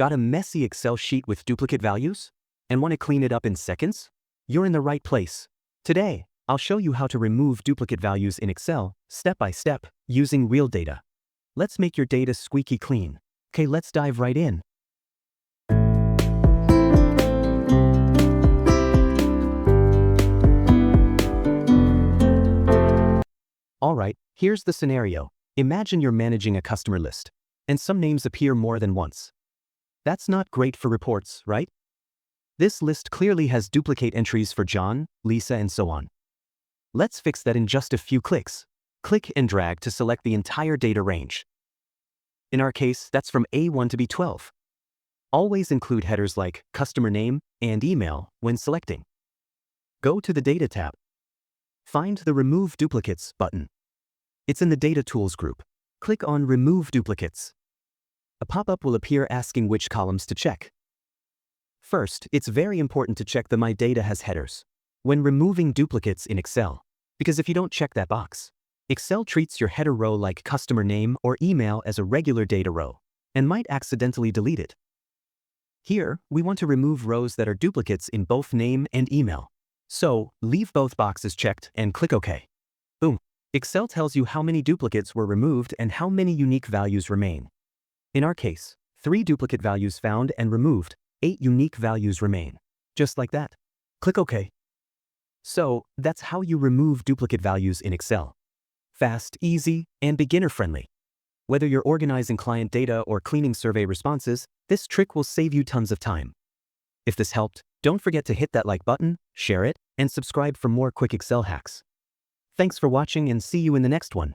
Got a messy Excel sheet with duplicate values? And want to clean it up in seconds? You're in the right place. Today, I'll show you how to remove duplicate values in Excel, step by step, using real data. Let's make your data squeaky clean. Okay, let's dive right in. Alright, here's the scenario. Imagine you're managing a customer list, and some names appear more than once. That's not great for reports, right? This list clearly has duplicate entries for John, Lisa, and so on. Let's fix that in just a few clicks. Click and drag to select the entire data range. In our case, that's from A1 to B12. Always include headers like customer name and email when selecting. Go to the Data tab. Find the Remove Duplicates button. It's in the Data Tools group. Click on Remove Duplicates. A pop-up will appear asking which columns to check. First, it's very important to check the My Data has headers when removing duplicates in Excel, because if you don't check that box, Excel treats your header row like customer name or email as a regular data row and might accidentally delete it. Here, we want to remove rows that are duplicates in both name and email. So, leave both boxes checked and click OK. Boom. Excel tells you how many duplicates were removed and how many unique values remain. In our case, 3 duplicate values found and removed, 8 unique values remain. Just like that. Click OK. So, that's how you remove duplicate values in Excel. Fast, easy, and beginner-friendly. Whether you're organizing client data or cleaning survey responses, this trick will save you tons of time. If this helped, don't forget to hit that like button, share it, and subscribe for more quick Excel hacks. Thanks for watching and see you in the next one.